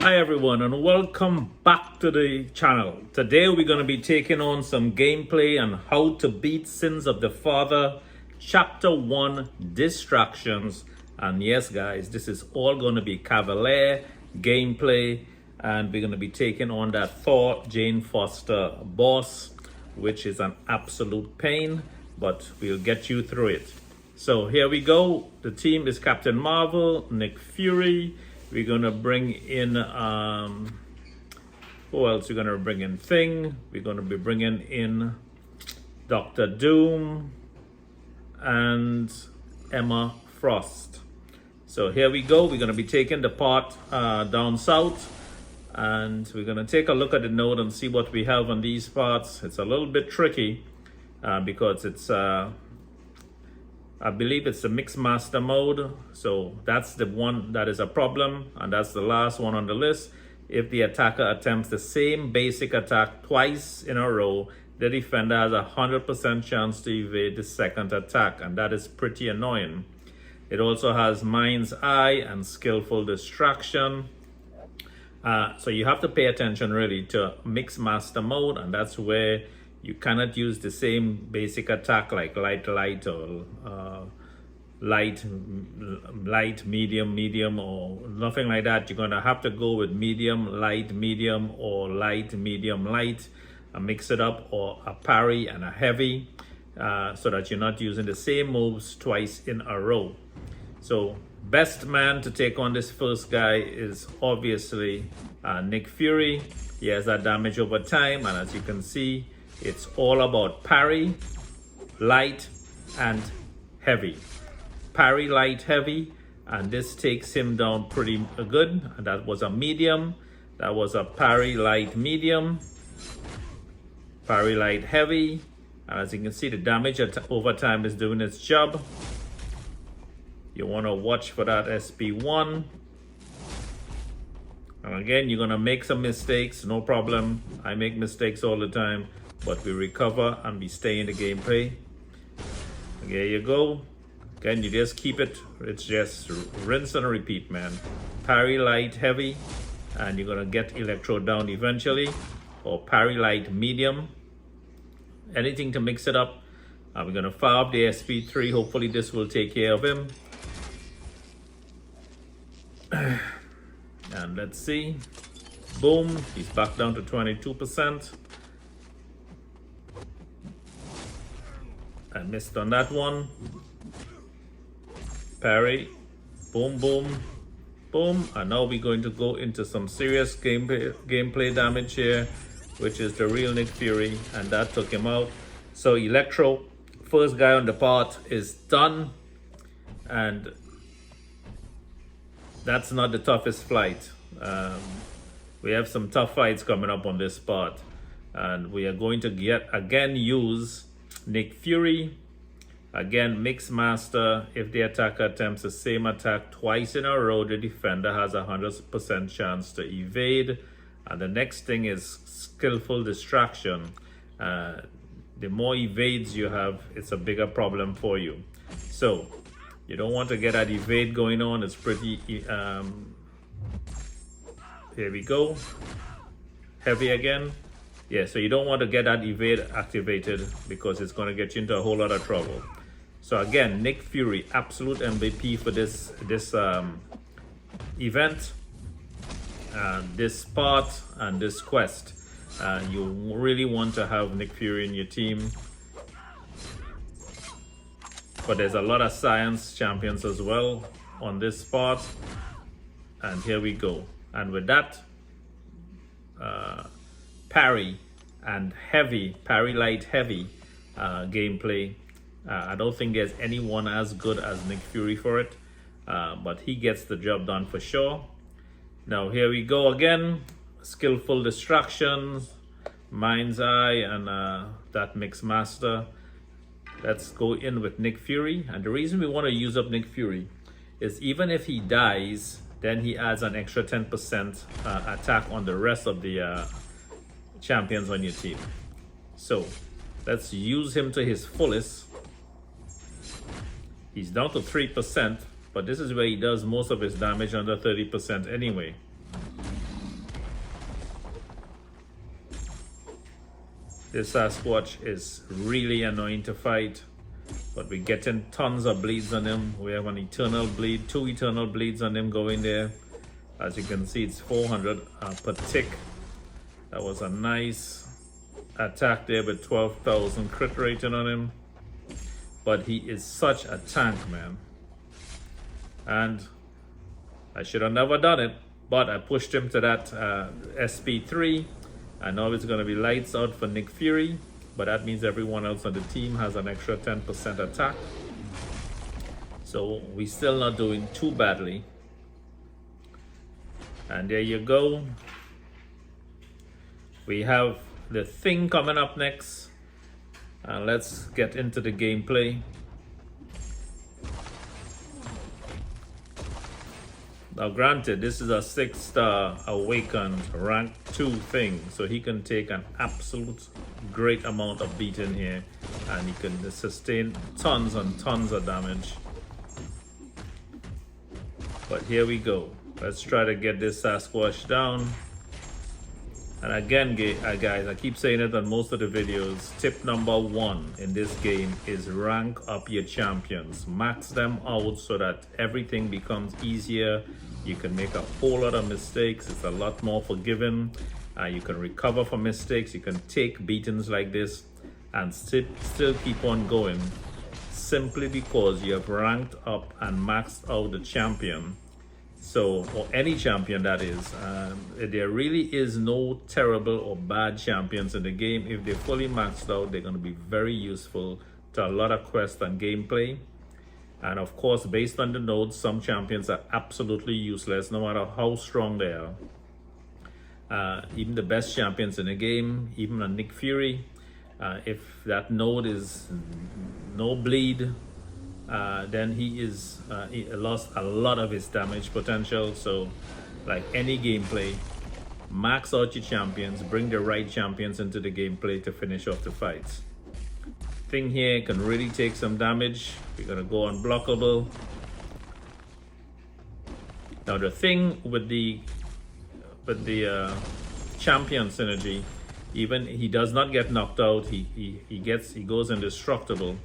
Hi everyone and welcome back to the channel. Today we're going to be taking on some gameplay on how to beat Sins of the Father Chapter 1 Distractions. And yes guys, this is all going to be Cavalier gameplay, and we're going to be taking on that Thor Jane Foster boss, which is an absolute pain, but we'll get you through it. So here we go. The team is Captain Marvel, Nick Fury. We're gonna bring in who else? We're gonna bring in Thing. We're gonna be bringing in Dr. Doom and Emma Frost. So here we go. We're gonna be taking the part down south, and we're gonna take a look at the node and see what we have on these parts. It's a little bit tricky because it's I believe it's the mixed master mode, so that's the one that is a problem, and that's the last one on the list. If the attacker attempts the same basic attack twice in a row, the defender has a 100% chance to evade the second attack, and that is pretty annoying. It also has Mind's Eye and Skillful Distraction. So you have to pay attention really to mixed master mode, and that's where you cannot use the same basic attack like light, or light, medium, or nothing like that. You're gonna have to go with medium, or light, medium, light, and mix it up, or a parry and a heavy, so that you're not using the same moves twice in a row. So best man to take on this first guy is obviously Nick Fury. He has that damage over time, and as you can see, it's all about parry, light, and heavy. Parry, light, heavy, and this takes him down pretty good. And that was a medium. That was a parry, light, medium. Parry, light, heavy. And as you can see, the damage over time is doing its job. You want to watch for that SP1. And again, you're going to make some mistakes, no problem. I make mistakes all the time, but we recover and we stay in the gameplay. There you go. Again, you just keep it. It's just rinse and repeat, man. Parry, light, heavy, and you're gonna get Electro down eventually. Or parry, light, medium. Anything to mix it up. We're gonna fire up the SP3. Hopefully this will take care of him. And let's see. Boom, he's back down to 22%. I missed on that one. Parry, boom, boom, boom. And now we're going to go into some serious gameplay damage here, which is the real Nick Fury, and that took him out. So Electro, first guy on the part, is done, and that's not the toughest fight. We have some tough fights coming up on this part, and we are going to use Nick Fury. Again, Mixed Master. If the attacker attempts the same attack twice in a row, the defender has a 100% chance to evade. And the next thing is Skillful Distraction. The more evades you have, it's a bigger problem for you. So you don't want to get that evade going on. It's pretty here we go. Heavy again. Yeah, so you don't want to get that evade activated because it's going to get you into a whole lot of trouble. So again, Nick Fury, absolute MVP for this event, this part, and this quest. You really want to have Nick Fury in your team. But there's a lot of science champions as well on this part. And here we go. And with that, parry and heavy, parry, light, heavy gameplay. I don't think there's anyone as good as Nick Fury for it, but he gets the job done for sure. Now here we go again. Skillful Distractions, Mind's Eye, and that Mixed Master. Let's go in with Nick Fury. And the reason we want to use up Nick Fury is even if he dies, then he adds an extra 10% attack on the rest of the champions on your team. So let's use him to his fullest. He's down to 3%, but this is where he does most of his damage, under 30% anyway. This Sasquatch is really annoying to fight, but we're getting tons of bleeds on him. We have an eternal bleed, 2 eternal bleeds on him going there. As you can see, it's 400 per tick. That was a nice attack there with 12,000 crit rating on him. But he is such a tank, man. And I should have never done it, but I pushed him to that SP3. I know it's going to be lights out for Nick Fury, but that means everyone else on the team has an extra 10% attack. So we're still not doing too badly. And there you go. We have the Thing coming up next. And let's get into the gameplay. Now granted, this is a 6-star awakened rank 2 Thing, so he can take an absolute great amount of beating here, and he can sustain tons and tons of damage. But here we go. Let's try to get this Sasquatch down. And again, guys, I keep saying it on most of the videos. Tip number 1 in this game is rank up your champions. Max them out so that everything becomes easier. You can make a whole lot of mistakes. It's a lot more forgiving. You can recover from mistakes. You can take beatings like this and still keep on going, simply because you have ranked up and maxed out the champion. So, or any champion that is, there really is no terrible or bad champions in the game. If they're fully maxed out, they're going to be very useful to a lot of quests and gameplay. And of course, based on the nodes, some champions are absolutely useless, no matter how strong they are. Even the best champions in the game, even a Nick Fury, if that node is no bleed, then he lost a lot of his damage potential. So like any gameplay, max out your champions, bring the right champions into the gameplay to finish off the fights. Thing here can really take some damage. We're gonna go unblockable. Now the thing with the champion synergy, even he does not get knocked out, he goes indestructible,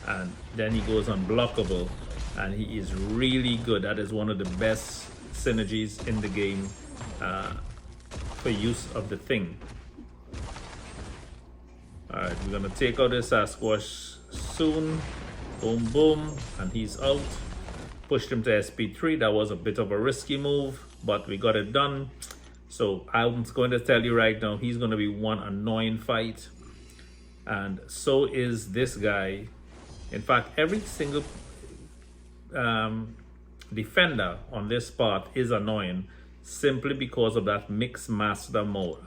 and then he goes unblockable, and he is really good. That is one of the best synergies in the game for use of the Thing. Alright, we're gonna take out this Sasquatch soon. Boom, boom, and he's out. Pushed him to SP3. That was a bit of a risky move, but we got it done. So I'm going to tell you right now, he's gonna be one annoying fight. And so is this guy. In fact, every single defender on this part is annoying, simply because of that mix master mode,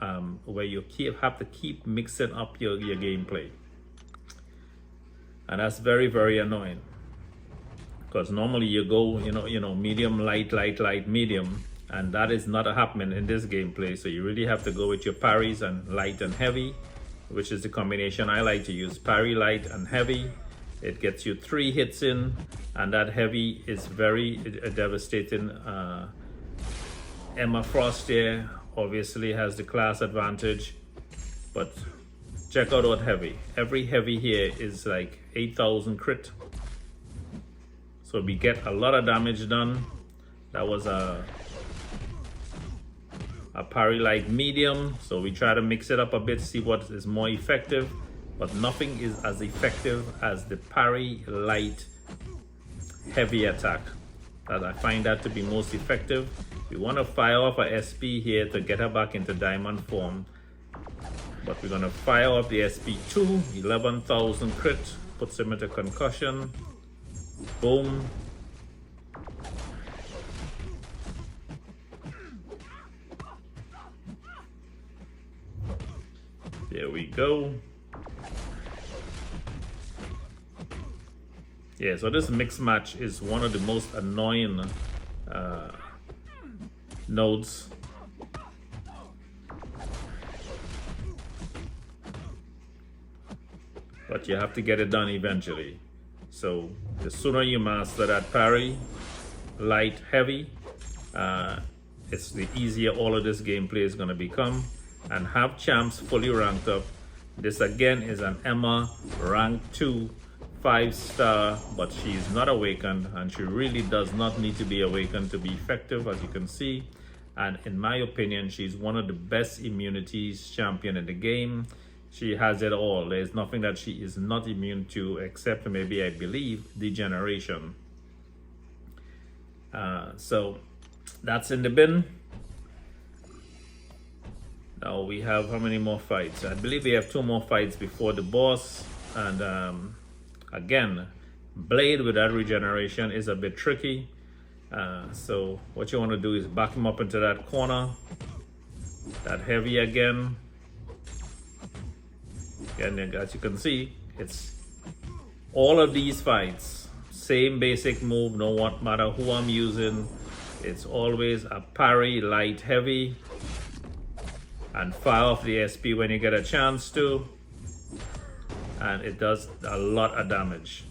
where you have to keep mixing up your gameplay. And that's very, very annoying, because normally you go, medium, light, medium, and that is not happening in this gameplay. So you really have to go with your parries and light and heavy, which is the combination I like to use. Parry, light, and heavy. It gets you 3 hits in, and that heavy is very devastating. Emma Frost here obviously has the class advantage, but check out what heavy. Every heavy here is like 8,000 crit. So we get a lot of damage done. That was a parry light medium, so we try to mix it up a bit, see what is more effective, but nothing is as effective as the parry light heavy attack. I find that to be most effective. We want to fire off a SP here to get her back into diamond form, but we're going to fire off the SP2, 11,000 crit, puts him into concussion. Boom. There we go. Yeah, so this mix match is one of the most annoying nodes. But you have to get it done eventually. So the sooner you master that parry, light, heavy, it's the easier all of this gameplay is going to become. And have champs fully ranked up This again is an Emma rank 2 5-star, but she's not awakened, and she really does not need to be awakened to be effective, as you can see. And in my opinion, she's one of the best immunities champion in the game. She has it all. There's nothing that she is not immune to, except maybe, I believe, degeneration. So that's in the bin. Now we have how many more fights? I believe we have 2 more fights before the boss. And again, Blade with that regeneration is a bit tricky. So what you want to do is back him up into that corner. That heavy again. And as you can see, it's all of these fights. Same basic move, no matter who I'm using. It's always a parry, light, heavy. And fire off the SP when you get a chance to. And it does a lot of damage.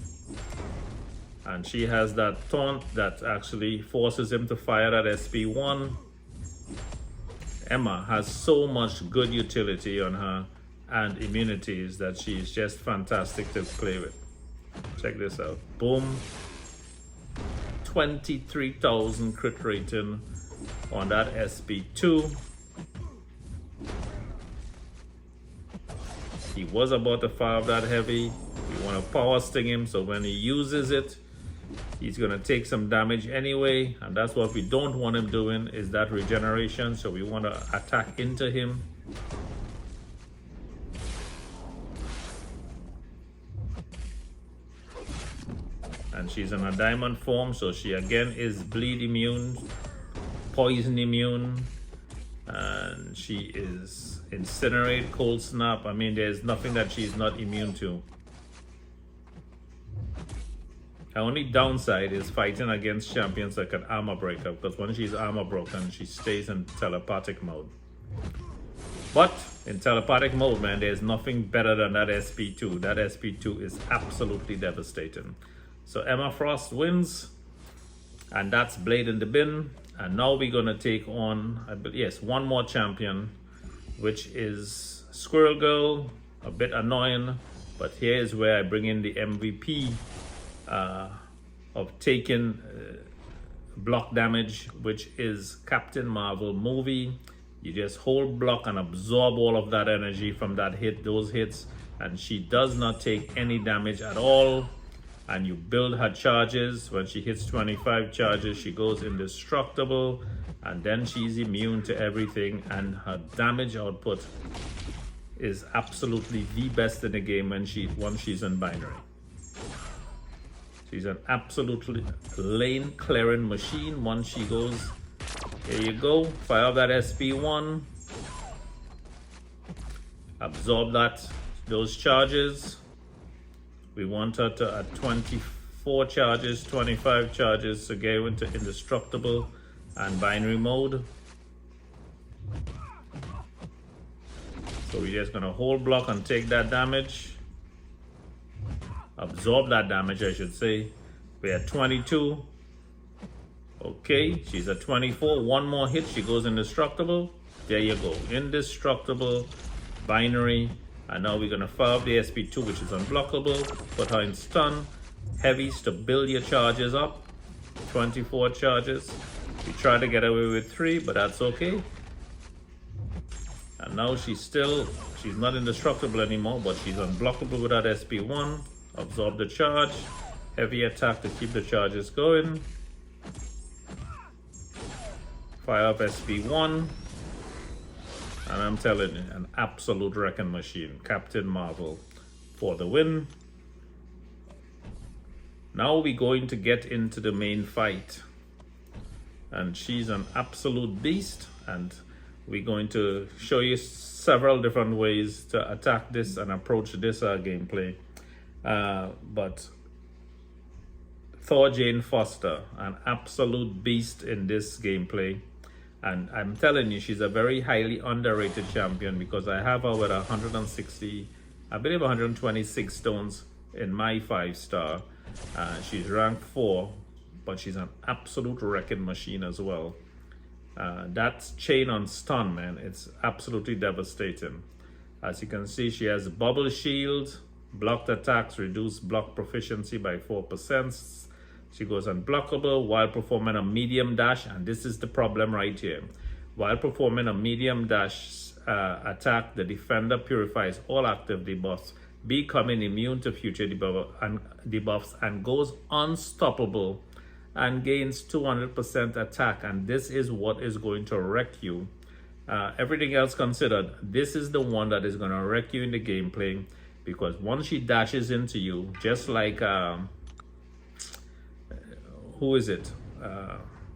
And she has that taunt that actually forces him to fire that SP1. Emma has so much good utility on her and immunities that she's just fantastic to play with. Check this out. Boom. 23,000 crit rating on that SP2. He was about to fire that heavy. We want to power sting him, so when he uses it, he's going to take some damage anyway, and that's what we don't want him doing, is that regeneration. So we want to attack into him. And she's in a diamond form, so she again is bleed immune, poison immune, and she is incinerate, cold snap. I mean, there's nothing that she's not immune to. The only downside is fighting against champions that can armor break her, because when she's armor broken, she stays in telepathic mode. But in telepathic mode, man, there's nothing better than that SP2. That SP2 is absolutely devastating. So Emma Frost wins, and that's Blade in the bin. And now we're gonna take on, yes, one more champion, which is Squirrel Girl. A bit annoying, but here is where I bring in the MVP of taking block damage, which is Captain Marvel movie. You just hold block and absorb all of that energy from that hit, those hits, and she does not take any damage at all. And you build her charges. When she hits 25 charges, she goes indestructible, and then she's immune to everything, and her damage output is absolutely the best in the game once she's in binary. She's an absolutely lane clearing machine once she goes. Here you go, fire up that SP1, absorb those charges. We want her to at 24 charges, 25 charges to get into indestructible and binary mode. So we're just gonna hold block and take that damage. Absorb that damage, I should say. We're at 22. Okay, she's at 24. One more hit, she goes indestructible. There you go, indestructible, binary. And now we're gonna fire up the SP2, which is unblockable. Put her in stun. Heavies to build your charges up. 24 charges. We tried to get away with 3, but that's okay. And now she's not indestructible anymore, but she's unblockable with that SP1. Absorb the charge. Heavy attack to keep the charges going. Fire up SP1. And I'm telling you, an absolute wrecking machine. Captain Marvel for the win. Now we're going to get into the main fight. And she's an absolute beast. And we're going to show you several different ways to attack this and approach this gameplay. But Thor Jane Foster, an absolute beast in this gameplay. And I'm telling you, she's a very highly underrated champion, because I have her with 160, I believe 126 stones in my 5-star. She's rank 4, but she's an absolute wrecking machine as well. That chain on stun, man, it's absolutely devastating. As you can see, she has bubble shield, blocked attacks, reduced block proficiency by 4%. She goes unblockable while performing a medium dash, and this is the problem right here. While performing a medium dash attack, the defender purifies all active debuffs, becoming immune to future debuffs and goes unstoppable and gains 200% attack, and this is what is going to wreck you. Everything else considered, this is the one that is going to wreck you in the gameplay, because once she dashes into you, just like who is it,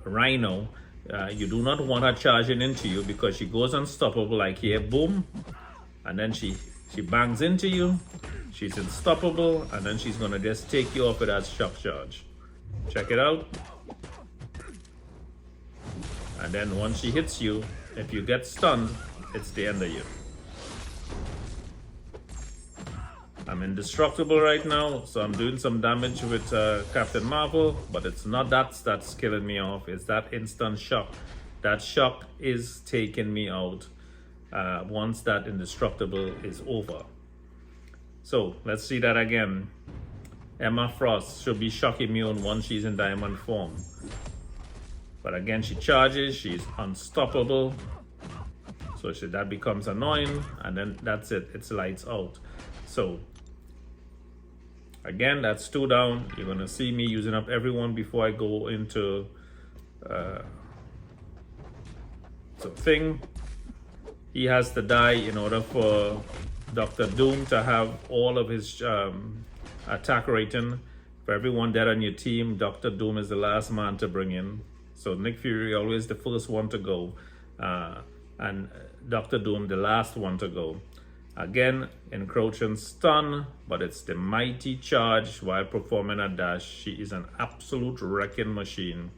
Rhino, you do not want her charging into you, because she goes unstoppable like here, boom, and then she bangs into you, she's unstoppable, and then she's going to just take you off with that shock charge. Check it out. And then once she hits you, if you get stunned, it's the end of you. I'm indestructible right now, so I'm doing some damage with Captain Marvel, but it's not that's killing me off, it's that instant shock. That shock is taking me out once that indestructible is over. So let's see that again. Emma Frost should be shock immune once she's in diamond form. But again, she charges, she's unstoppable. So that becomes annoying, and then that's it, it's lights out. So again, that's 2 down. You're gonna see me using up everyone before I go into Thing. He has to die in order for Dr. Doom to have all of his attack rating. For everyone dead on your team, Dr. Doom is the last man to bring in. So Nick Fury always the first one to go, and Dr. Doom the last one to go. Again, encroaching stun, but it's the mighty charge while performing a dash. She is an absolute wrecking machine,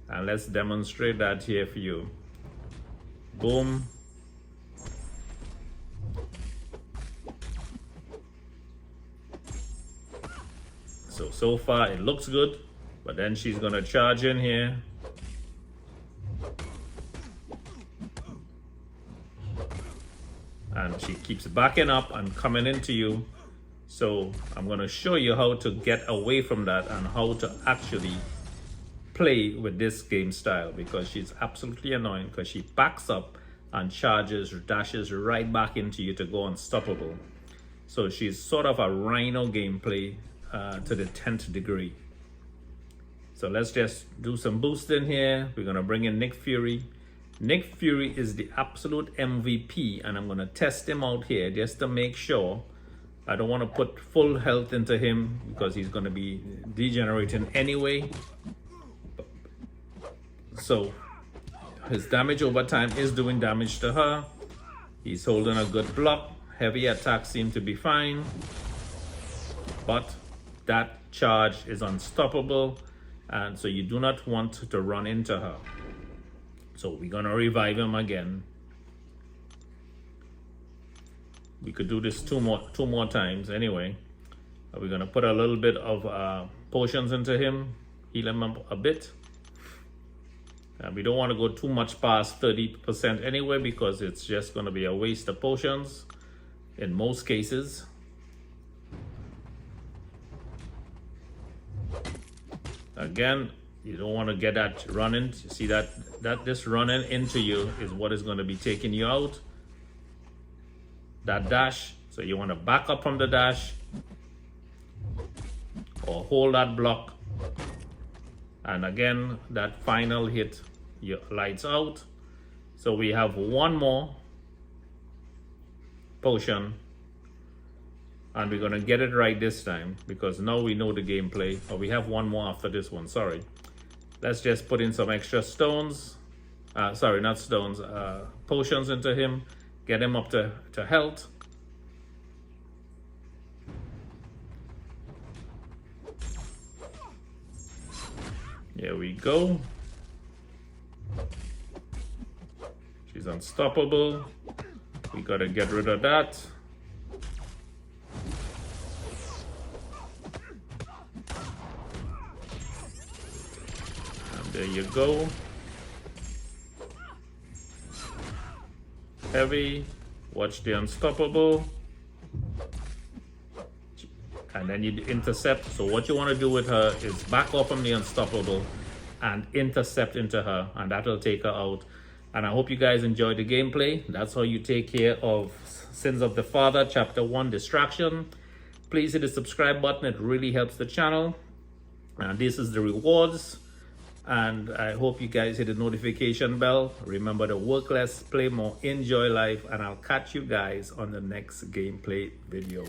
and let's demonstrate that here for you. Boom. So far it looks good, but then she's gonna charge in here. And she keeps backing up and coming into you. So I'm gonna show you how to get away from that and how to actually play with this game style, because she's absolutely annoying, because she backs up and charges, dashes right back into you to go unstoppable. So she's sort of a Rhino gameplay to the 10th degree. So let's just do some boosting here. We're gonna bring in Nick Fury. Nick Fury is the absolute MVP, and I'm gonna test him out here just to make sure. I don't want to put full health into him because he's gonna be degenerating anyway. So his damage over time is doing damage to her. He's holding a good block. Heavy attacks seem to be fine, but that charge is unstoppable, and so you do not want to run into her. So we're gonna revive him again. We could do this two more times anyway. We're gonna put a little bit of potions into him, heal him up a bit. We don't want to go too much past 30% anyway, because it's just going to be a waste of potions in most cases. Again, you don't want to get that running. See that this running into you is what is going to be taking you out. That dash, so you want to back up from the dash or hold that block. And again, that final hit, your lights out. So we have one more potion, and we're gonna get it right this time, because now we know the gameplay. Or we have one more after this one, sorry. Let's just put in some extra stones. Sorry, not stones, potions into him. Get him up to health. Here we go. She's unstoppable. We gotta get rid of that. And there you go. Heavy. Watch the unstoppable. And then you intercept. So what you want to do with her is back off from the unstoppable and intercept into her, and that'll take her out. And I hope you guys enjoyed the gameplay. That's how you take care of Sins of the Father, Chapter 1, Distraction. Please hit the subscribe button. It really helps the channel. And this is the rewards. And I hope you guys hit the notification bell. Remember to work less, play more, enjoy life. And I'll catch you guys on the next gameplay video.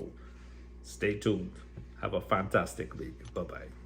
Stay tuned. Have a fantastic week. Bye-bye.